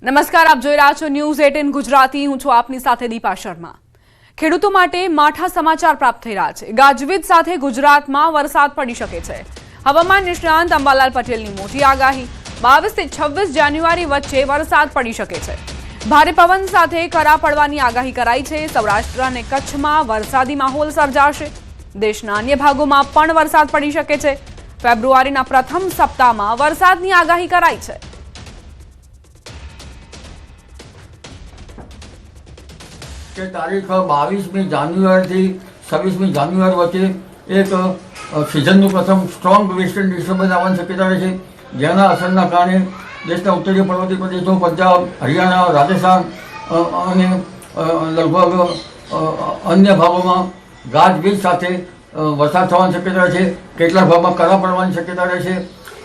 નમસ્કાર, આપ જોઈ રહ્યા છો ન્યૂઝ 18 ગુજરાતી। હું છું આપની સાથે દીપા શર્મા। ખેડૂતો માટે માઠા સમાચાર પ્રાપ્ત થઈ રહ્યા છે। ગાજવીજ સાથે ગુજરાતમાં વરસાદ પડી શકે છે। હવામાન નિષ્ણાંત અંબાલાલ પટેલની મોટી આગાહી। 22 થી 26 જાન્યુઆરી વચ્ચે વરસાદ પડી શકે છે। ભારે પવન સાથે કરા પડવાની આગાહી કરાઈ છે। સૌરાષ્ટ્ર અને કચ્છમાં વરસાદી માહોલ સર્જાશે। દેશના અન્ય ભાગોમાં પણ વરસાદ પડી શકે છે। ફેબ્રુઆરીના પ્રથમ સપ્તાહમાં વરસાદની આગાહી કરાઈ છે। કે તારીખ 22મી જાન્યુઆરી થી 26મી જાન્યુઆરી વચ્ચે એક સિઝનનું પ્રથમ સ્ટ્રોંગ વેસ્ટર્ન ડિસ્ટર્બન્સ આવવાની શક્યતા રહે છે, જેના અસરના કારણે દેશના ઉત્તરીય પર્વતીય પ્રદેશો, પંજાબ, હરિયાણા, રાજસ્થાન અને લગભગ અન્ય ભાગોમાં ગાજવીજ સાથે વરસાદ થવાની શક્યતા રહે છે। કેટલાક ભાગમાં કરા પડવાની શક્યતા રહે છે।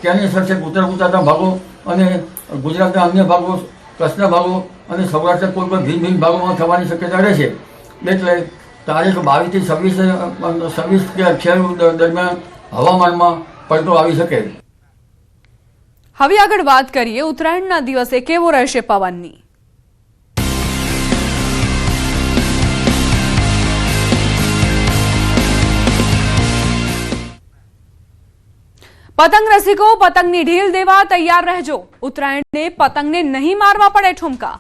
તેની અસર છે ઉત્તર ગુજરાતના ભાગો અને ગુજરાતના અન્ય ભાગો, કચ્છના ભાગો અને સૌરાષ્ટ્રના કોઈ પણ ભિન્ન ભાગોમાં થવાની શક્યતા રહે છે। એટલે તારીખ 22 થી 26 કે 28 દરમિયાન હવામાનમાં પલટો આવી શકે। હવે આગળ વાત કરીએ ઉત્તરાયણના દિવસે કેવો રહેશે પવનની। પતંગ રસિકો પતંગની ઢીલ દેવા તૈયાર રહેજો। ઉત્તરાયણને પતંગને નહીં મારવા પડે ઠુમકા।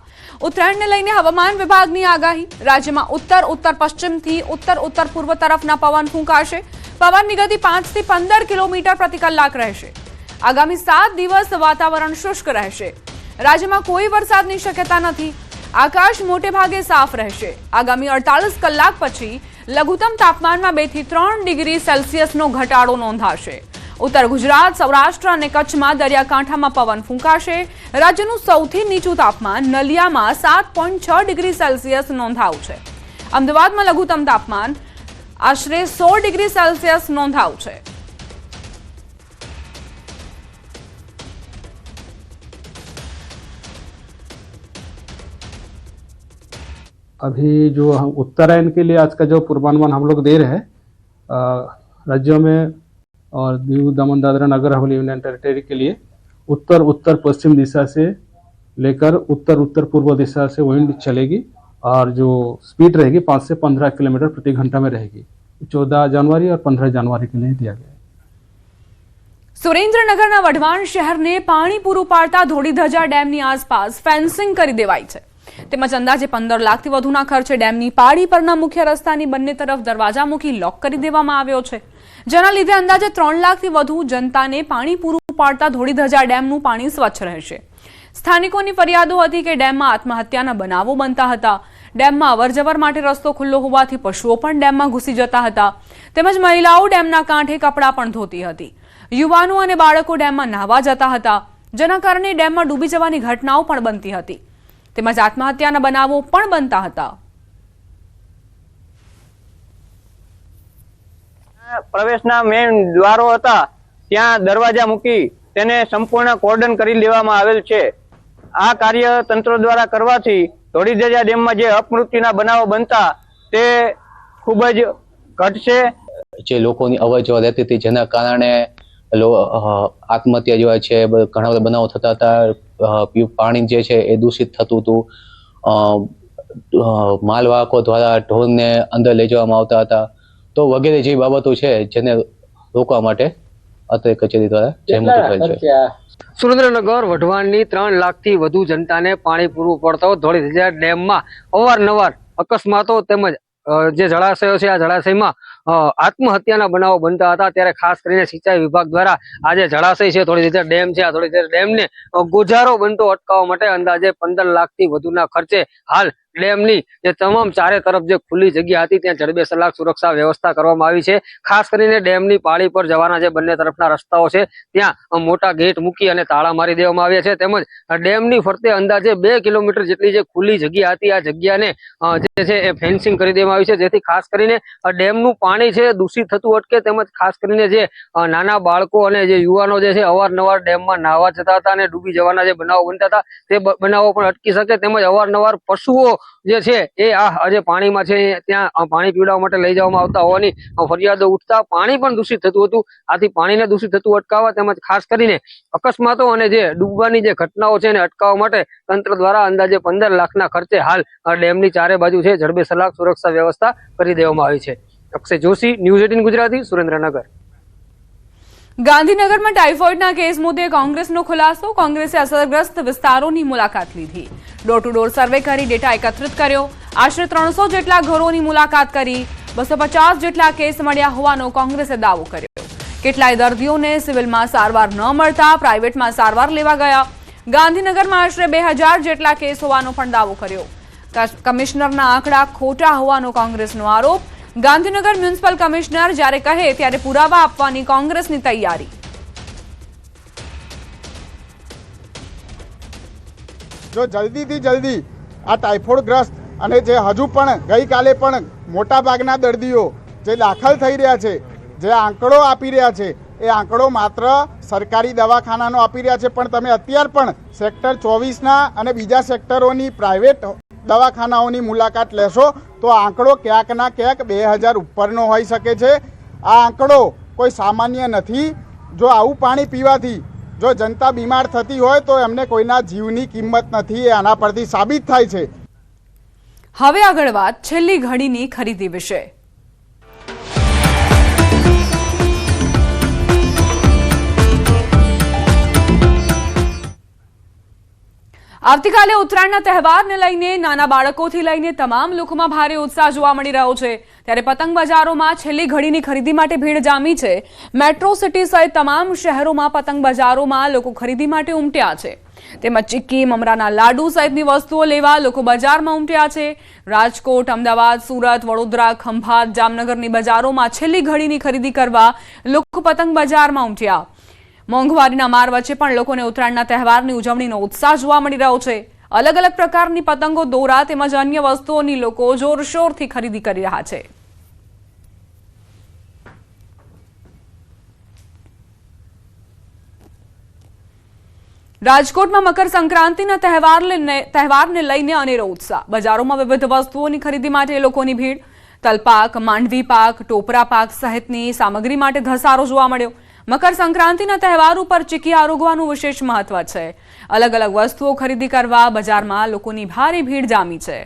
ઉત્તરાયણને લઈને હવામાન વિભાગની આગાહી। રાજ્યમાં ઉત્તર ઉત્તર પશ્ચિમથી ઉત્તર ઉત્તર પૂર્વ તરફના પવન ફૂંકાશે। પવનની ગતિ 5 થી 15 કિલોમીટર પ્રતિ કલાક રહેશે। આગામી 7 દિવસ વાતાવરણ શુષ્ક રહેશે। રાજ્યમાં કોઈ વરસાદની શક્યતા નથી। આકાશ મોટે ભાગે સાફ રહેશે। આગામી 48 કલાક પછી લઘુત્તમ તાપમાનમાં 2 થી 3 ડિગ્રી સેલ્સિયસનો ઘટાડો નોંધાશે। ઉત્તર ગુજરાત, સૌરાષ્ટ્ર અને કચ્છમાં દરિયાકાંઠામાં પવન ફૂંકાશે। રાજ્યનું સૌથી નીચું તાપમાન નલિયામાં 7.6 ડિગ્રી સેલ્સિયસ નોંધાયું છે। અમદાવાદમાં લઘુત્તમ તાપમાન આશરે 16 ડિગ્રી સેલ્સિયસ નોંધાયું છે। अभी जो हम उत्तरायण के लिए आज का जो पूर्वानुमान हम लोग दे रहे हैं राज्यों में और दीव दमन दादरा नगर हवेली यूनियन टेरिटरी के लिए उत्तर उत्तर पश्चिम दिशा से लेकर उत्तर उत्तर पूर्व दिशा से विंड चलेगी और जो स्पीड रहेगी 5 से 15 किलोमीटर प्रति घंटा में रहेगी। 14 जनवरी और 15 जनवरी के लिए दिया गया है। સુરેન્દ્રનગરના વઢવાણ શહેરને પાણી પૂરું પાડતા ધોળીધજા ડેમની આસપાસ ફેન્સિંગ કરી દેવાઈ છે। તેમજ અંદાજે 15 લાખથી વધુના ખર્ચે ડેમની પાળી પરના મુખ્ય રસ્તાની બંને તરફ દરવાજા મૂકી લોક કરી દેવામાં આવ્યો છે, જેના લીધે અંદાજે 3 લાખથી વધુ જનતાને પાણી પૂરું પાડતા ધોળીધજા ડેમનું પાણી સ્વચ્છ રહેશે। સ્થાનિકોની ફરિયાદો હતી કે ડેમમાં આત્મહત્યાના બનાવો બનતા હતા। ડેમમાં અવરજવર માટે રસ્તો ખુલ્લો હોવાથી પશુઓ પણ ડેમમાં ઘૂસી જતા હતા। તેમજ મહિલાઓ ડેમના કાંઠે કપડાં પણ ધોતી હતી। યુવાનો અને બાળકો ડેમમાં નાહવા જતા હતા, જેના કારણે ડેમમાં ડૂબી જવાની ઘટનાઓ પણ બનતી હતી। તેમજ આત્મહત્યાના બનાવો પણ બનતા હતા। પ્રવેશના મેઇન દ્વારો હતા ત્યાં દરવાજા મૂકી તેને સંપૂર્ણ કોર્ડન કરી લેવામાં આવેલ છે। આ કાર્ય તંત્ર દ્વારા કરવાથી ધોળીધજા ડેમમાં જે અપમૃત્યુના બનાવો બનતા તે ખૂબ જ ઘટશે। જે લોકોની અવર જવર રહેતી હતી, જેના કારણે આત્મહત્યા જેવા છે ઘણા બધા બનાવો થતા હતા। પાણી જે છે એ દૂષિત થતું હતું। માલવાહકો દ્વારા ઢોરને અંદર લઈ જવામાં આવતા હતા। તો વગેરે જેવી બાબતો છે જેને રોકવા માટે અત્રે કચેરી દ્વારા જહેમત ઉઠાવેલ છે। સુરેન્દ્રનગર વઢવાણની 3 લાખથી વધુ જનતાને પાણી પૂરું પડતો ધોળીધજા ડેમમાં અવારનવાર અકસ્માતો તેમજ જે જળાશયો છે આ જળાશયમાં આત્મહત્યાના બનાવો બનતા હતા। ત્યારે ખાસ કરીને સિંચાઈ વિભાગ દ્વારા આ જે જળાશય છે ધોળીધજા ડેમ છે, આ ધોળીધજા ડેમને ગુજારો બનતો અટકાવવા માટે અંદાજે 15 લાખથી વધુના ખર્ચે હાલ ડેમની જે તમામ ચારે તરફ જે ખુલ્લી જગ્યા હતી ત્યાં જડબેસલાક સુરક્ષા વ્યવસ્થા કરવામાં આવી છે। ખાસ કરીને ડેમની પાળી પર જવાના જે બંને તરફના રસ્તાઓ છે ત્યાં મોટા ગેટ મૂકી અને તાળા મારી દેવામાં આવ્યા છે। તેમજ ડેમની ફરતે અંદાજે 2 કિલોમીટર જેટલી જે ખુલ્લી જગ્યા હતી આ જગ્યાને જે છે એ ફેન્સિંગ કરી દેવામાં આવી છે, જેથી ખાસ કરીને ડેમનું પાણી છે દૂષિત થતું અટકે। તેમજ ખાસ કરીને જે નાના બાળકો અને જે યુવાનો જે છે અવારનવાર ડેમમાં નાહવા જતા હતા અને ડૂબી જવાના જે બનાવો બનતા હતા તે બનાવો પણ અટકી શકે। તેમજ અવારનવાર પશુઓ જે છે એ આજે પાણીમાં છે ત્યાં પાણી પીવડાવવા માટે લઈ જવામાં આવતા હોવાની ફરિયાદો ઉઠતા પાણી પણ દૂષિત થતું હતું. આથી પાણીને દૂષિત થતું અટકાવવા તેમજ ખાસ કરીને અકસ્માતો અને જે ડૂબવાની જે ઘટનાઓ છે એને અટકાવવા માટે તંત્ર દ્વારા અંદાજે 15 લાખના ખર્ચે હાલ ડેમની ચારે બાજુ છે જડબે સલાક સુરક્ષા વ્યવસ્થા કરી દેવામાં આવી છે. અક્ષય જોશી, ન્યૂઝ 18 ગુજરાતી, સુરેન્દ્રનગર. ગાંધીનગરમાં ટાઇફોઇડના કેસ મુદ્દે કોંગ્રેસનો ખુલાસો. કોંગ્રેસે અસરગ્રસ્ત વિસ્તારોની મુલાકાત લીધી, ડોર ટુ ડોર સર્વે કરી ડેટા એકત્રિત કર્યો, આશરે 300 જેટલા ઘરોની મુલાકાત કરી, 250 જેટલા કેસ મળ્યા હોવાનો કોંગ્રેસે દાવો કર્યો. કેટલાય દર્દીઓને સિવિલમાં સારવાર ન મળતા પ્રાઇવેટમાં સારવાર લેવા ગયા. ગાંધીનગરમાં આશરે 2000 જેટલા કેસ હોવાનો પણ દાવો કર્યો. કમિશનરના આંકડા ખોટા હોવાનો કોંગ્રેસનો આરોપ. ગાંધીનગર મ્યુનિસિપલ કમિશનર જ્યારે કહે ત્યારે પુરાવા આપવાની કોંગ્રેસની તૈયારી. જો જલ્દીથી જલ્દી આ ટાઇફોઇડગ્રસ્ત અને જે હજુ પણ ગઈકાલે પણ મોટા ભાગના દર્દીઓ જે દાખલ થઈ રહ્યા છે, જે આંકડો આપી રહ્યા છે, એ આંકડો માત્ર સરકારી દવાખાનાનો આપી રહ્યા છે, પણ તમે અત્યાર પણ સેક્ટર 24ના અને બીજા સેક્ટરોની પ્રાઇવેટ દવાખાનાઓની મુલાકાત લેશો તો આંકડો ક્યાંક ના ક્યાંક 2000 ઉપરનો હોઈ શકે છે. આ આંકડો કોઈ સામાન્ય નથી. જો આવું પાણી પીવાથી જો જનતા બીમાર થતી હોય તો એમને કોઈના જીવની કિંમત નથી, એ આના પરથી સાબિત થાય છે. હવે આગળ વાત છેલ્લી ઘડીની ખરીદી વિશે. આવતીકાલે ઉત્તરાયણના તહેવારને લઈને નાના બાળકોથી લઈને તમામ લોકોમાં ભારે ઉત્સાહ જોવા મળી રહ્યો છે. ત્યારે પતંગ બજારોમાં છેલ્લી ઘડીની ખરીદી માટે ભીડ જામી છે. મેટ્રો સિટી સહિત તમામ શહેરોમાં પતંગ બજારોમાં લોકો ખરીદી માટે ઉમટ્યા છે. તેમજ ચીક્કી, મમરાના લાડુ સહિતની વસ્તુઓ લેવા લોકો બજારમાં ઉમટ્યા છે. રાજકોટ, અમદાવાદ, સુરત, વડોદરા, ખંભાત, જામનગરની બજારોમાં છેલ્લી ઘડીની ખરીદી કરવા લોકો પતંગ બજારમાં ઉમટ્યા. મોંઘવારીના માર વચ્ચે પણ લોકોને ઉત્તરાયણના તહેવારની ઉજવણીનો ઉત્સાહ જોવા મળી રહ્યો છે. અલગ અલગ પ્રકારની પતંગો, દોરા તેમજ અન્ય વસ્તુઓની લોકો જોરશોરથી ખરીદી કરી રહ્યા છે. રાજકોટમાં મકર સંક્રાંતિના તહેવારને લઈને અનેરો ઉત્સાહ. બજારોમાં વિવિધ વસ્તુઓની ખરીદી માટે લોકોની ભીડ. તલપાક, માંડવી પાક, ટોપરા પાક સહિતની સામગ્રી માટે ધસારો જોવા મળ્યો. મકર સંક્રાંતિના તહેવાર ઉપર ચીકી આરોગવાનું વિશેષ મહત્વ છે. અલગ અલગ વસ્તુઓ ખરીદી કરવા બજારમાં લોકોની ભારે ભીડ જામી છે.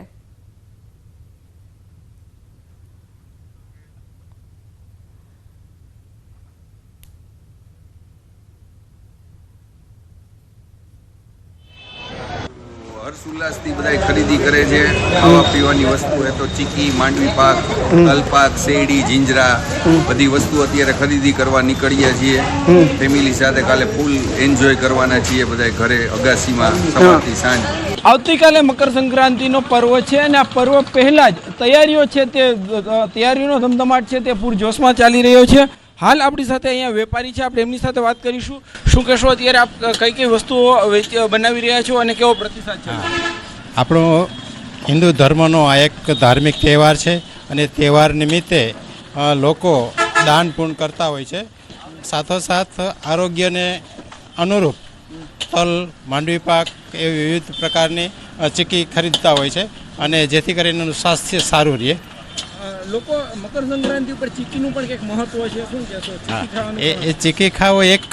હર્ષોલ્લાસથી બધા ખરીદી કરે છે. ખાવા પીવાની વસ્તુ એ તો ચીકી, માંડવી પાક, તલપાક, શેરડી, જીંજરા બધી વસ્તુ અત્યારે ખરીદી કરવા નીકળીએ છીએ. ફેમિલી સાથે કાલે ફૂલ એન્જોય કરવાના છીએ બધા ઘરે અગાસીમાં સવારથી સાંજ. આવતીકાલે મકર સંક્રાંતિનો પર્વ છે અને આ પર્વ પહેલા જ તૈયારીઓ છે તે તૈયારીનો ધમધમાટ છે તે પૂરજોશમાં ચાલી રહ્યો છે. હાલ આપણી સાથે અહીંયા વેપારી છે, આપણે એમની સાથે વાત કરીશું. શું કહેશો, અત્યારે આપ કઈ કઈ વસ્તુઓ બનાવી રહ્યા છો અને કેવો પ્રતિસાદ છે? આપણો હિન્દુ ધર્મનો આ એક ધાર્મિક તહેવાર છે અને તહેવાર નિમિત્તે લોકો દાન પૂર્ણ કરતા હોય છે. સાથોસાથ આરોગ્યને અનુરૂપ તલ, માંડવી પાક એવી વિવિધ પ્રકારની ચીકી ખરીદતા હોય છે અને જેથી કરીને એનું સ્વાસ્થ્ય સારું રહે. લોકો મકર સંક્રાંતિ ઉપર ચીકીનું પણ કંઈક મહત્વ છે, શું કહેશો? એ ચીકી ખાવો એક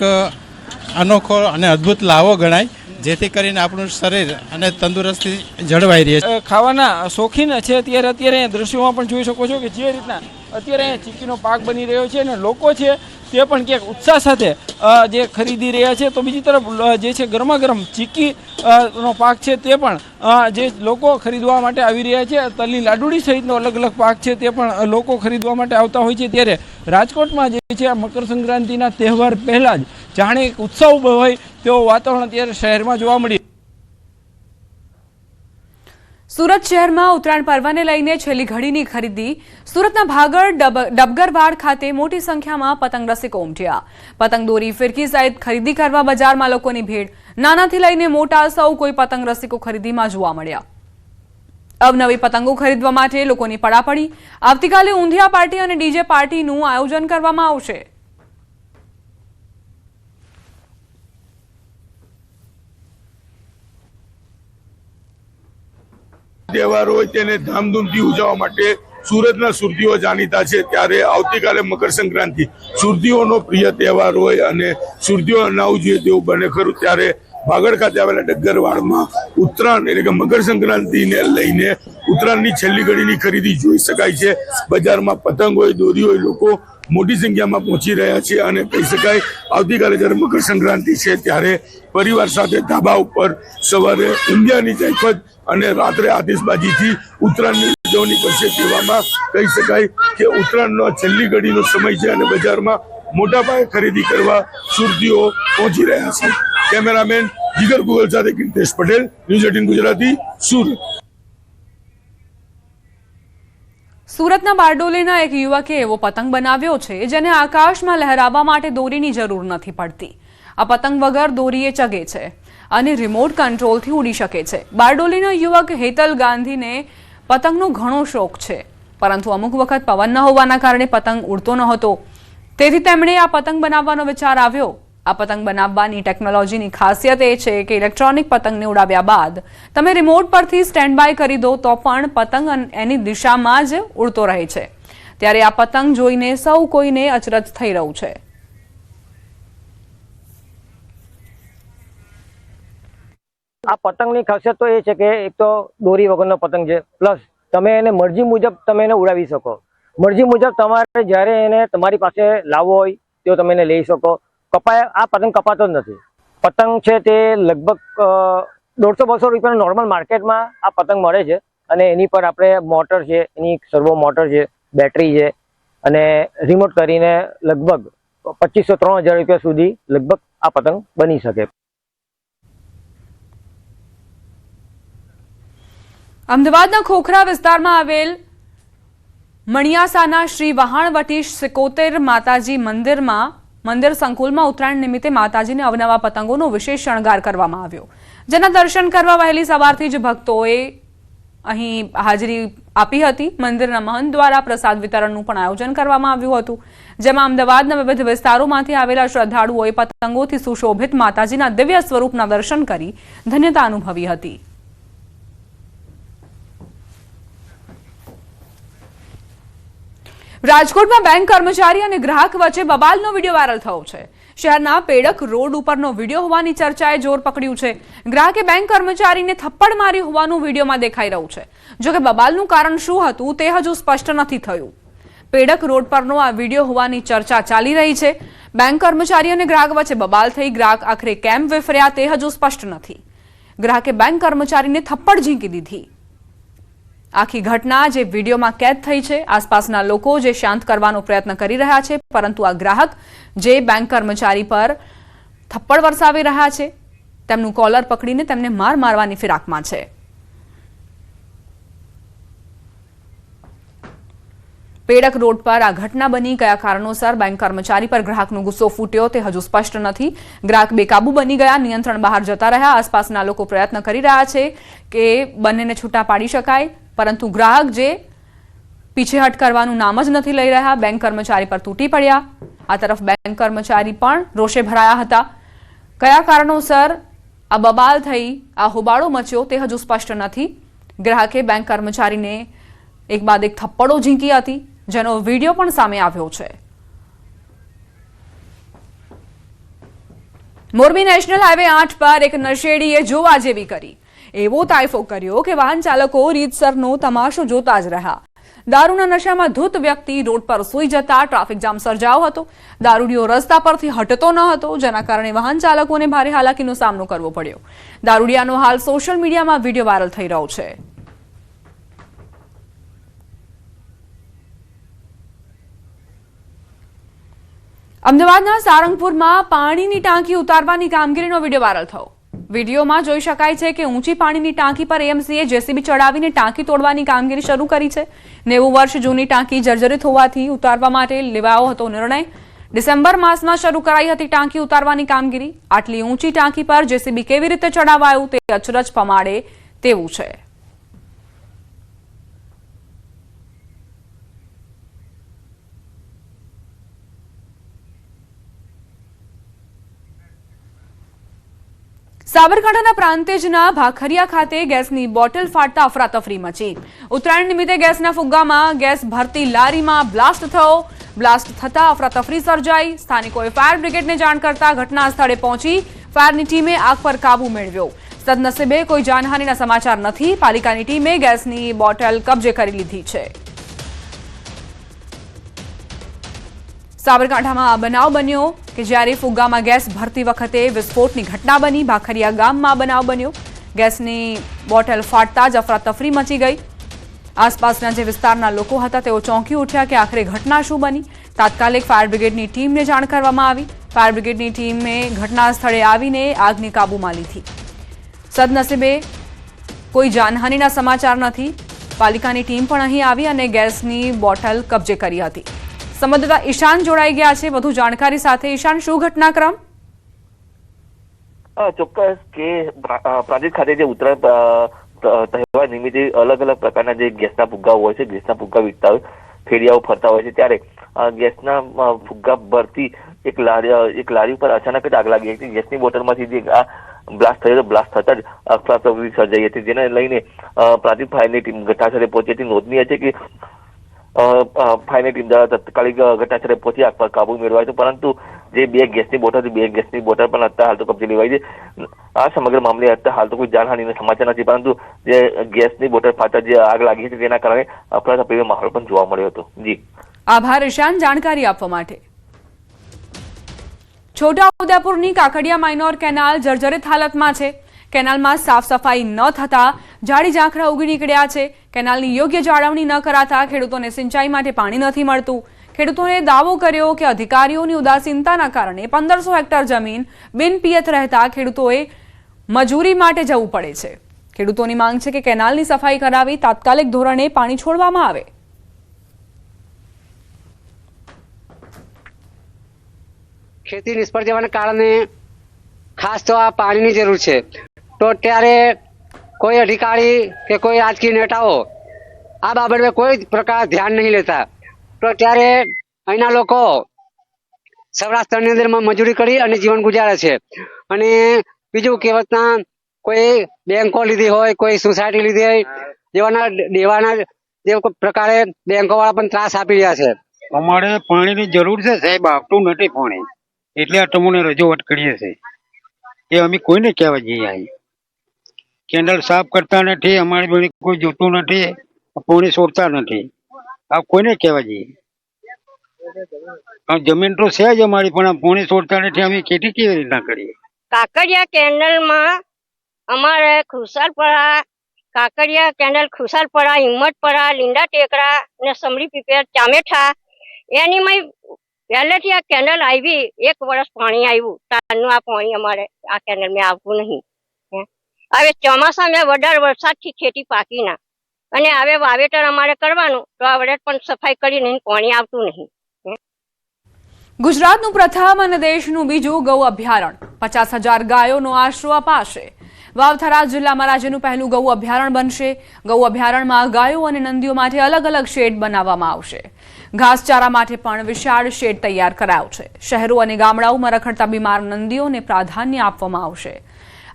અનોખો અને અદ્ભુત લાવો ગણાય, જેથી કરીને આપણું શરીર અને તંદુરસ્તી જળવાઈ રહે છે. ખાવાના શોખીન છે અત્યારે દ્રશ્યોમાં પણ જોઈ શકો છો કે જે રીતના અત્યારે અહીંયા ચીકીનો પાક બની રહ્યો છે અને લોકો છે તે પણ ક્યાંક ઉત્સાહ સાથે જે ખરીદી રહ્યા છે. તો બીજી તરફ જે છે ગરમા ગરમ ચીકી નો પાક છે તે પણ જે લોકો ખરીદવા માટે આવી રહ્યા છે. તલની લાડુડી સહિતનો અલગ અલગ પાક છે તે પણ લોકો ખરીદવા માટે આવતા હોય છે. ત્યારે રાજકોટમાં જે છે આ મકર સંક્રાંતિના તહેવાર પહેલા જ જાણે એક ઉત્સવ હોય તેવું વાતાવરણ અત્યારે શહેરમાં જોવા મળ્યું. સુરત શહેરમાં ઉત્તરાયણ પર્વને લઈને છેલ્લી ઘડીની ખરીદી. સુરતના ભાગળ ડબગરવાડ ખાતે મોટી સંખ્યામાં પતંગ રસિકો ઉમટ્યા. પતંગ, દોરી, ફિરકી સહિત ખરીદી કરવા બજારમાં લોકોની ભીડ. નાનાથી લઈને મોટા સૌ કોઈ પતંગ રસિકો ખરીદીમાં જોવા મળ્યા. અવનવી પતંગો ખરીદવા માટે લોકોની પડાપડી. આવતીકાલે ઊંધિયા પાર્ટી અને ડીજે પાર્ટીનું આયોજન કરવામાં આવશે. તહેવાર હોય તેને ધામધૂમથી ઉજવવા માટે સુરતના સુરતીઓ જાણીતા છે. ત્યારે આવતીકાલે મકર સંક્રાંતિ સુરતીઓનો પ્રિય તહેવાર હોય અને સુરતીઓ ના ઉજવે તેવું બને ખરું. ત્યારે ભાગળ ખાતે આવેલા ડગરવાડમાં ઉત્તરાયણ એટલે કે મકર સંક્રાંતિને લઈને ઉત્તરાયણની છેલ્લી ઘડીની ખરીદી જોઈ શકાય છે. બજારમાં પતંગ હોય, દોરી હોય, લોકો મોટી સંખ્યામાં પહોંચી રહ્યા છે અને કહી શકાય આવતીકાલે જ્યારે મકર સંક્રાંતિ છે ત્યારે પરિવાર સાથે ધાબા ઉપર સવારે ઊંધિયાની જયફત અને રાત્રે આતિશબાજીથી ઉત્તરાયણની ઉજવણી કરશે. તેવામાં કહી શકાય કે ઉત્તરાયણનો છેલ્લી ઘડીનો સમય છે અને બજારમાં મોટા પાયે ખરીદી કરવા સુરતીઓ પહોંચી રહ્યા છે. કેમેરામેન જીગર ગુગલ સાથે કીર્તેશ પટેલ, ન્યૂઝ 18 ગુજરાતી, સુરત. સુરતના બારડોલીના એક યુવકે એવો પતંગ બનાવ્યો છે જેને આકાશમાં લહેરાવવા માટે દોરીની જરૂર નથી પડતી. આ પતંગ વગર દોરીએ ચગે છે અને રિમોટ કંટ્રોલથી ઉડી શકે છે. બારડોલીનો યુવક હેતલ ગાંધીને પતંગનો ઘણો શોખ છે, પરંતુ અમુક વખત પવન ન હોવાના કારણે પતંગ ઉડતો ન હતો. તેથી તેમણે આ પતંગ બનાવવાનો વિચાર આવ્યો. આ પતંગ બનાવવાની ટેકનોલોજીની ખાસિયત એ છે કે ઇલેક્ટ્રોનિક પતંગને ઉડાવ્યા બાદ તમે રિમોટ પરથી સ્ટેન્ડ બાય કરી દો તો પણ પતંગ એની દિશામાં જ ઉડતો રહે છે. ત્યારે આ પતંગ જોઈને સૌ કોઈને અચરજ થઈ રહ્યું છે. આ પતંગની ખાસિયત તો એ છે કે એક તો દોરી વગરનો પતંગ છે, પ્લસ તમે એને મરજી મુજબ તમે એને ઉડાવી શકો. મરજી મુજબ તમારે જ્યારે એને તમારી પાસે લાવવો હોય તો તમે એને લઈ શકો. આ પતંગ કપાતો જ નથી. પતંગ છે તે લગભગ 150-200 રૂપિયાનો નોર્મલ માર્કેટમાં આ પતંગ મળે છે અને એની પર આપણે મોટર છે, એની સર્વો મોટર છે, બેટરી છે અને રિમોટ કરીને લગભગ 2500-3000 રૂપિયા સુધી લગભગ આ પતંગ બની શકે. અમદાવાદના ખોખરા વિસ્તારમાં આવેલ મણિયાસાના શ્રી વહાણવટી સિકોતેર માતાજી મંદિર સંકુલમાં ઉત્તરાયણ નિમિત્તે માતાજીને અવનવા પતંગોનો વિશેષ શણગાર કરવામાં આવ્યો, જેના દર્શન કરવા વહેલી સવારથી જ ભક્તોએ અહીં હાજરી આપી હતી. મંદિરના મહંત દ્વારા પ્રસાદ વિતરણનું પણ આયોજન કરવામાં આવ્યું હતું, જેમાં અમદાવાદના વિવિધ વિસ્તારોમાંથી આવેલા શ્રદ્ધાળુઓએ પતંગોથી સુશોભિત માતાજીના દિવ્ય સ્વરૂપના દર્શન કરી ધન્યતા અનુભવી હતી. રાજકોટમાં બેંક કર્મચારી અને ગ્રાહક વચ્ચે બબાલનો વિડીયો વાયરલ થયો છે. શહેરના પેડક રોડ ઉપરનો વિડીયો હોવાની ચર્ચાએ જોર પકડ્યું છે. ગ્રાહકે બેંક કર્મચારીને થપ્પડ મારી હોવાનું વિડીયોમાં દેખાઈ રહ્યું છે. જોકે બબાલનું કારણ શું હતું તે હજુ સ્પષ્ટ નથી થયું. પેડક રોડ પરનો આ વિડીયો હોવાની ચર્ચા ચાલી રહી છે. બેંક કર્મચારી અને ગ્રાહક વચ્ચે બબાલ થઈ ગ્રાહક આખરે કેમ વિફર્યા તે હજુ સ્પષ્ટ નથી. ગ્રાહકે બેંક કર્મચારીને થપ્પડ ઝીંકી દીધી. આખી ઘટના જે વિડીયોમાં કેદ થઈ છે, આસપાસના લોકો જે શાંત કરવાનો પ્રયત્ન કરી રહ્યા છે, પરંતુ આ ગ્રાહક જે બેંક કર્મચારી પર થપ્પડ વરસાવી રહ્યા છે તેમનું કોલર પકડીને તેમને મારવાની ફિરાકમાં છે. પેડક રોડ પર આ ઘટના બની. કયા કારણોસર બેંક કર્મચારી પર ગ્રાહકનો ગુસ્સો ફૂટ્યો તે હજુ સ્પષ્ટ નથી. ગ્રાહક બેકાબુ બની ગયા, નિયંત્રણ બહાર જતા રહ્યા. આસપાસના લોકો પ્રયત્ન કરી રહ્યા છે કે બંનેને છૂટા પાડી શકાય, પરંતુ ગ્રાહક જે પીછેહટ કરવાનું નામ જ નથી લઈ રહ્યા, બેંક કર્મચારી પર તૂટી પડ્યા. આ તરફ બેંક કર્મચારી પણ રોષે ભરાયા હતા. કયા કારણોસર આ બબાલ થઈ, આ હોબાળો મચ્યો તે હજુ સ્પષ્ટ નથી. ગ્રાહકે બેંક કર્મચારીને એક બાદ એક થપ્પડો ઝીંકી હતી, જેનો વિડીયો પણ સામે આવ્યો છે. મોરબી નેશનલ હાઈવે 8 પર એક નશેડીએ જોવા જેવી કરી એવો તાઇફો કર્યો કે વાહન ચાલકો રીતસરનો તમાશો જોતા જ રહ્યા. દારૂના નશામાં ધૂત વ્યક્તિ રોડ પર સૂઈ જતા ટ્રાફિક જામ સર્જાયો હતો. દારૂડિયો રસ્તા પરથી હટતો ન હતો, જેના કારણે વાહન ચાલકોને ભારે હાલાકીનો સામનો કરવો પડ્યો. દારૂડિયાનો હાલ સોશિયલ મીડિયામાં વિડીયો વાયરલ થઈ રહ્યો છે. અમદાવાદના સારંગપુરમાં પાણીની ટાંકી ઉતારવાની કામગીરીનો વિડીયો વાયરલ થયો. વિડીયોમાં જોઈ શકાય છે કે ઊંચી પાણીની ટાંકી પર એએમસીએ જેસીબી ચડાવીને ટાંકી તોડવાની કામગીરી શરૂ કરી છે. 90 વર્ષ જૂની ટાંકી જર્જરિત હોવાથી ઉતારવા માટે લેવાયો હતો નિર્ણય. ડિસેમ્બર માસમાં શરૂ કરાઈ હતી ટાંકી ઉતારવાની કામગીરી. આટલી ઊંચી ટાંકી પર જેસીબી કેવી રીતે ચડાવાયું તે અચરજ પમાડે તેવું છે. સાબરકાંઠાના પ્રાંતિજના ભાખરિયા ખાતે ગેસની બોટલ ફાટતા અફરાતફરી મચી. ઉત્તરાયણ નિમિત્તે ગેસના ફુગ્ગામાં ગેસ ભરતી લારીમાં બ્લાસ્ટ થયો. બ્લાસ્ટ થતા અફરાતફરી સર્જાઈ. સ્થાનિકોએ ફાયર બ્રિગેડને જાણ કરતા ઘટના સ્થળે પહોંચી ફાયરની ટીમે આગ પર કાબુ મેળવ્યો. સદનસીબે કોઈ જાનહાનિના સમાચાર નથી. પાલિકાની ટીમે ગેસની બોટલ કબજે કરી લીધી છે. સાબરકાંઠામાં આ બનાવ બન્યો કે જ્યારે ફુગ્ગામાં ગેસ ભરતી વખતે વિસ્ફોટની ઘટના બની. ભાખરિયા ગામમાં બનાવ બન્યો. ગેસની બોટલ ફાટતા જ અફરાતફરી મચી ગઈ. આસપાસના જે વિસ્તારના લોકો હતા તેઓ ચોંકી ઉઠ્યા કે આખરે ઘટના શું બની. તાત્કાલિક ફાયર બ્રિગેડની ટીમને જાણ કરવામાં આવી. ફાયર બ્રિગેડની ટીમે ઘટના સ્થળે આવીને આગને કાબૂમાં લીધી. સદનસીબે કોઈ જાનહાનિના સમાચાર નથી. પાલિકાની ટીમ પણ અહીં આવી અને ગેસની બોટલ કબજે કરી હતી. સંવાદદાતા ઈશાન જોડાઈ ગયા છે વધુ જાણકારી સાથે. ઈશાન, શું ઘટનાક્રમ? ચોક્કસ કે પ્રાંતિજ ખાતે જે ઉત્તરાયણ તહેવાર નિમિત્તે અલગ અલગ પ્રકારના જે ગેસના ફુગ્ગાઓ હોય છે, ગેસના ફુગ્ગા વીટતા હોય, ફેરિયાઓ ફરતા હોય છે, ત્યારે ગેસના ફુગ્ગા ભરતી એક લારી ઉપર અચાનક જ આગ લાગી હતી. ગેસની બોટલમાંથી જે આ બ્લાસ્ટ થયો, બ્લાસ્ટ થતા જ અફરાતફરી સર્જાઈ હતી, જેને લઈને પ્રાંતિજ ફાયરની ટીમ ઘટનાસ્થળે પહોંચી હતી. નોંધનીય છે કે ફાયરની ટીમ દ્વારા તાત્કાલિક ઘટનાસ્થળે પહોંચી આગ પર કાબુ મેળવાયો હતો, પરંતુ જે બે ગેસની બોટલ પણ અત્યારે હાલ તો કબજે લેવાઈ છે. આ સમગ્ર મામલે અત્યારે હાલ તો કોઈ જાનહાનિના સમાચાર નથી, પરંતુ જે ગેસની બોટલ ફાટતા જે આગ લાગી હતી તેના કારણે અફરાતફરીનો માહોલ પણ જોવા મળ્યો હતો. જી આભાર ઈશાન જાણકારી આપવા માટે. છોટાઉદેપુરની કાકડિયા માઇનોર કેનાલ જર્જરિત હાલતમાં છે. કેનાલમાં સાફ સફાઈ ન થતા ઝાડી ઝાંખરા ઉગી નીકળ્યા છે. કેનાલની યોગ્ય જાળવણી ન કરાતા ખેડૂતોને સિંચાઈ માટે પાણી નથી મળતું. ખેડૂતોએ દાવો કર્યો કે અધિકારીઓની ઉદાસીનતાના કારણે 1500 હેક્ટર જમીન બિનપિયત રહેતા ખેડૂતોએ મજૂરી માટે જવું પડે છે. ખેડૂતોની માંગ છે કે કેનાલની સફાઈ કરાવી તાત્કાલિક ધોરણે પાણી છોડવામાં આવે. ખેતી નિષ્ફળ જવાના કારણે ખાસ તો આ પાણીની જરૂર છે. તો ત્યારે કોઈ અધિકારી કે કોઈ રાજકીય નેતાઓ આ બાબતે કોઈ પ્રકાર ધ્યાન નહીં લેતા. તો ત્યારે અહીંના લોકો સૌરાષ્ટ્રની અંદરમાં મજૂરી કરી અને જીવન ગુજારે છે. અને બીજું કહેવતના કોઈ બેંકો લીધી હોય, કોઈ સોસાયટી લીધી હોય, દેવાના જે પ્રકારે બેંકો વાળા પણ ત્રાસ આપી રહ્યા છે. અમારે પાણીની જરૂર છે સાહેબ, આવતું નથી પાણી, એટલે આ તમને રજૂઆત કરીએ છીએ. એ અમે કોઈને કહેવા જઈએ. આવી કેન્ડલ સાફ કરતા નથી, અમારી જોડે કોઈ જોતું નથી, પાણી છોડતા નથી. આ કોઈને કહેવા જઈએ. જમીન તો છે જ અમારી, પણ પાણી છોડતા નથી. અમે ખેતી કેવી રીતના કરીએ? કાકડિયા કેન્ડલમાં અમારે કાકડિયા કેન્ડલ ખુશાલપરા, હિંમતપરા, લીંડા ટેકરા ને સમરી પીપેર, ચામેઠા એની પહેલેથી આ કેન્ડલ આવી 1 વર્ષ પાણી આવ્યું. તારનું આ પાણી અમારે આ કેન્ડલ માં આવતું નહીં. હવે ચોમાસામાં વધારે વરસાદથી ખેતી પાકી ના, અને હવે વાવેતર અમારે કરવાનું તો આવડે પણ સફાઈ કરીને પાણી આવતું નહીં. ગુજરાતનું પ્રથમ અને દેશનું બીજું ગૌ અભયારણ્ય 50,000 ગાયોનો આશરો અપાશે. વાવથરા જિલ્લામાં રાજ્યનું પહેલું ગૌ અભયારણ્ય બનશે. ગૌ અભયારણ્યમાં ગાયો અને નંદીઓ માટે અલગ અલગ શેડ બનાવવામાં આવશે. ઘાસચારા માટે પણ વિશાળ શેડ તૈયાર કરાયો છે. શહેરો અને ગામડાઓમાં રખડતા બીમાર નંદીઓને પ્રાધાન્ય આપવામાં આવશે.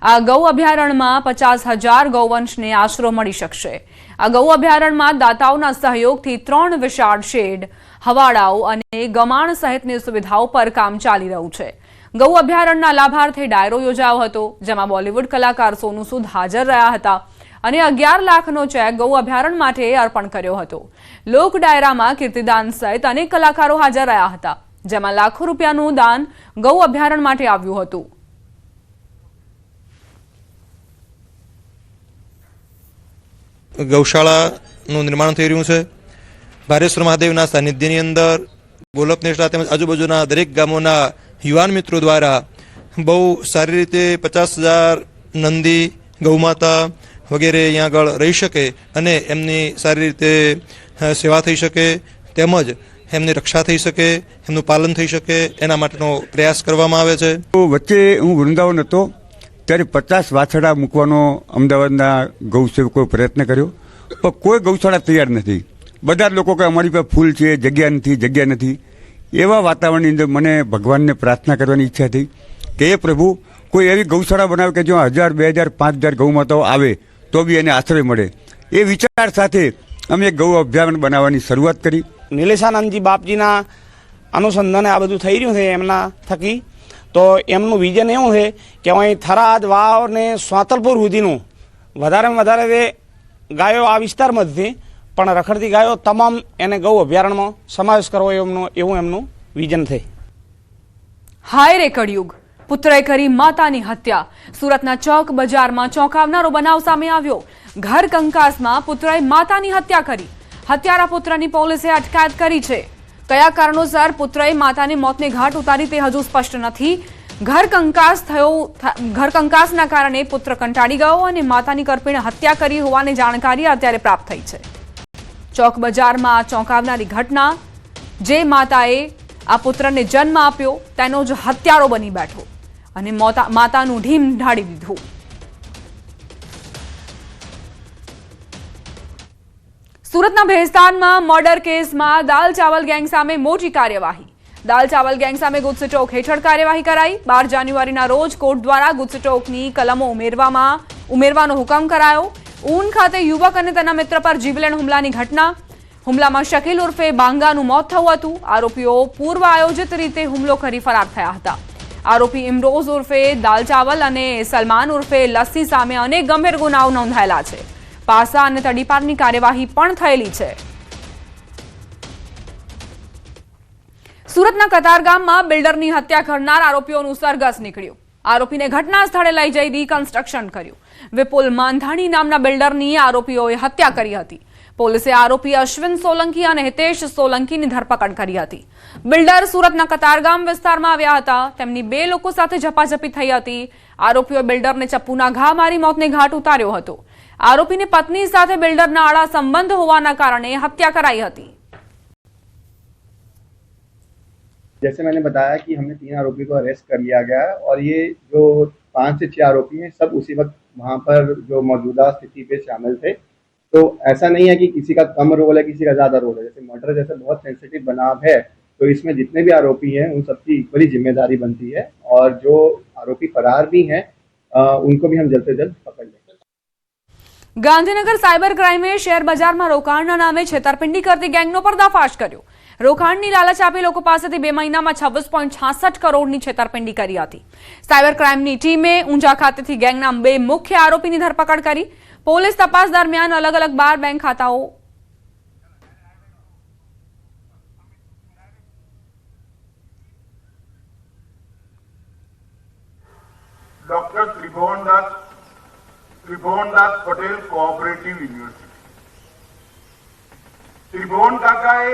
આ ગૌ અભયારણ્યમાં 50,000 ગૌવંશને આશરો મળી શકશે. આ ગૌ અભયારણ્યમાં દાતાઓના સહયોગથી 3 વિશાળ શેડ, હવાડાઓ અને ગમાણ સહિતની સુવિધાઓ પર કામ ચાલી રહ્યું છે. ગૌ અભયારણ્યના લાભાર્થે ડાયરો યોજાયો હતો, જેમાં બોલિવૂડ કલાકાર સોનુ સૂદ હાજર રહ્યા હતા અને 11 લાખનો ચેક ગૌ અભયારણ્ય માટે અર્પણ કર્યો હતો. લોક ડાયરામાં કીર્તિદાન સહિત અનેક કલાકારો હાજર રહ્યા હતા, જેમાં લાખો રૂપિયાનું દાન ગૌ અભયારણ્ય માટે આવ્યું હતું. ગૌશાળાનું નિર્માણ થઈ રહ્યું છે. ભારેશ્વર મહાદેવના સાનિધ્યની અંદર ગોલપ નેસડા તેમજ આજુબાજુના દરેક ગામોના યુવાન મિત્રો દ્વારા બહુ સારી રીતે 50,000 નંદી, ગૌમાતા વગેરે અહીંયા આગળ રહી શકે અને એમની સારી રીતે સેવા થઈ શકે, તેમજ એમની રક્ષા થઈ શકે, એમનું પાલન થઈ શકે, એના માટેનો પ્રયાસ કરવામાં આવે છે. વચ્ચે હું વૃંદાવન હતો ત્યારે 50 વાછરડા મૂકવાનો અમદાવાદના ગૌસેવકોએ પ્રયત્ન કર્યો, પણ કોઈ ગૌશાળા તૈયાર નથી. બધા લોકો કે અમારી પાસે ફૂલ છે, જગ્યા નથી. એવા વાતાવરણની અંદર મને ભગવાનને પ્રાર્થના કરવાની ઈચ્છા થઈ કે એ પ્રભુ કોઈ એવી ગૌશાળા બનાવે કે જ્યાં 1000, 2000, 5000 ગૌ માતાઓ આવે તો બી એને આશ્રય મળે. એ વિચાર સાથે અમે એક ગૌ અભયારણ્ય બનાવવાની શરૂઆત કરી. નિલેશાનંદજી બાપજીના અનુસંધાને આ બધું થઈ રહ્યું છે એમના થકી. તો એમનું વિઝન એવું છે કે અહીં થરાદ, વાવ ને સ્વાતલપુર સુધીનું વધારેમાં વધારે ગાયો આ વિસ્તારમાં જ છે, પણ રખડતી ગાયો તમામ એને ગૌ અભયારણ્યમાં સમાવેશ કરવો એવું એમનું વિઝન છે. હાય રે કળિયુગ, પુત્રએ કરી માતાની હત્યા. સુરતના ચોક બજારમાં ચોંકાવનારો બનાવ સામે આવ્યો. ઘર કંકાસમાં પુત્રએ માતાની હત્યા કરી. હત્યારા પુત્રની પોલીસે અટકાયત કરી છે. કયા કારણોસર પુત્રએ માતાને મોતને ઘાટ ઉતારી તે હજુ સ્પષ્ટ નથી. ઘર કંકાસના કારણે પુત્ર કંટાળી ગયો અને માતાની કરપીણે હત્યા કરી હોવાની જાણકારી અત્યારે પ્રાપ્ત થઈ છે. ચોક બજારમાં ચોંકાવનારી ઘટના. જે માતાએ આ પુત્રને જન્મ આપ્યો તેનો જ હત્યારો બની બેઠો અને માતાનું ઢીમ ઢાળી દીધું. સુરતના ભેસ્તાનમાં મર્ડર કેસમાં દાલ ચાવલ ગેંગ સામે મોટી કાર્યવાહી. દાલ ચાવલ ગેંગ સામે ગુજસટોક હેઠળ કાર્યવાહી કરાઈ. 12 જાન્યુઆરીના રોજ કોર્ટ દ્વારા ગુજસટોકની કલમો ઉમેરવાનો હુકમ કરાયો. ઊન ખાતે યુવક અને તેના મિત્ર પર જીવલેણ હુમલાની ઘટના. હુમલામાં શકીલ ઉર્ફે બાંગાનું મોત થયું હતું. આરોપીઓ પૂર્વ આયોજિત રીતે હુમલો કરી ફરાર થયા હતા. આરોપી ઇમરોઝ ઉર્ફે દાલ ચાવલ અને સલમાન ઉર્ફે લસ્સી સામે અનેક ગંભીર ગુનાઓ નોંધાયેલા છે. પાસા અને તડીપારની કાર્યવાહી પણ થયેલી છે. સુરતના કતારગામમાં બિલ્ડરની હત્યા કરનાર આરોપીઓનું સરઘસ નીકળ્યું. આરોપીને ઘટના સ્થળે લઈ જઈ રિકન્સ્ટ્રક્શન કર્યું. વિપુલ માંધાણી નામના બિલ્ડરની આરોપીઓએ હત્યા કરી હતી. પોલીસે આરોપી અશ્વિન સોલંકી અને હિતેશ સોલંકીની ધરપકડ કરી હતી. બિલ્ડર સુરતના કતારગામ વિસ્તારમાં આવ્યા હતા. તેમની 2 લોકો સાથે ઝપાઝપી થઈ હતી. આરોપીઓએ બિલ્ડરને ચપ્પુના ઘા મારી મોતને ઘાટ ઉતાર્યો હતો. आरोपी ने पत्नी साथे बिल्डर ना आड़ा संबंध होवाना कारणे हत्या कराई हती। जैसे मैंने बताया कि हमने 3 आरोपी को अरेस्ट कर लिया गया है और ये जो 5 से 6 आरोपी हैं सब उसी वक्त वहाँ पर जो मौजूदा स्थिति पे शामिल थे। तो ऐसा नहीं है कि किसी का कम रोल है किसी का ज़्यादा रोल है। जैसे मर्डर जैसे बहुत सेंसिटिव बनाव है तो इसमें जितने भी आरोपी हैं उन सबकी इक्वली जिम्मेदारी बनती है और जो आरोपी फरार भी हैं उनको भी हम जल्द से जल्द पकड़ लेंगे। गांधीनगर साइबर क्राइमे शेर बजाરમાં રોકાણના નામે છેતરપિંડી કરતી ગેંગનો પર્દાફાશ કર્યો। રોકાણની લાલચ આપી લોકો પાસેથી 2 મહિનામાં 26.66 કરોડની છેતરપિંડી કરી હતી। સાયબર ક્રાઇમની ટીમે ઊંઝા ખાતેથી ગેંગના 2 મુખ્ય આરોપીની ધરપકડ કરી। પોલીસ તપાસ દરમિયાન અલગ-અલગ 12 બેંક ખાતાઓ doctor Tribhuvandas Patel cooperative university Tribhuvan काकाए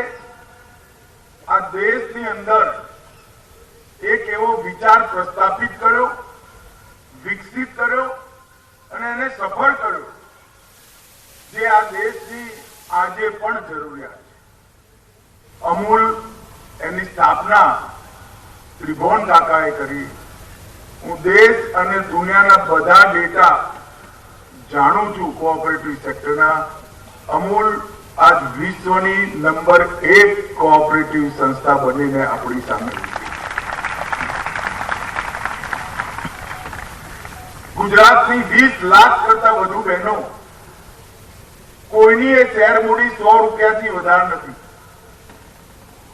आ देशनी अंदर एक एवो विचार प्रस्थापित कर्यो, विकसित कर्यो અને એને સફળ કર્યો જે આ દેશની આજે પણ જરૂરિયાત છે। અમૂલ એની સ્થાપના ત્રિભુવન કાકાએ કરી। હું દેશ અને દુનિયાના બધા ડેટા જાણું છું કોઓપરેટિવ સેક્ટરના। અમૂલ આજ વિશ્વની નંબર 1 કોઓપરેટિવ સંસ્થા બનીને આપણી સામે ગુજરાતની 20 લાખ કરતા વધુ બહેનો કોઈની એ શેર મૂડી 100 રૂપિયાથી વધારે નથી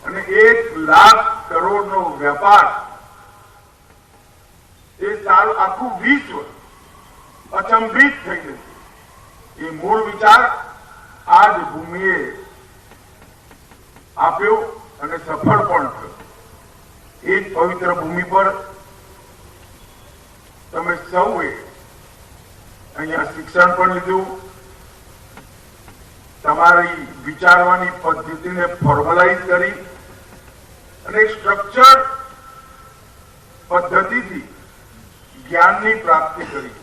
અને 1 લાખ કરોડનો વેપાર એ સારું આખું વિશ્વ અચંબિત થઈ ગયું। એ મૂળ વિચાર આજ ભૂમિએ આપ્યો અને સફળ પણ થયો। એ જ પવિત્ર ભૂમિ પર તમે સૌએ અહીંયા શિક્ષણ પણ લીધું, તમારી વિચારવાની પદ્ધતિને ફોર્મલાઇઝ કરી અને સ્ટ્રક્ચર પદ્ધતિથી જ્ઞાનની પ્રાપ્તિ કરી।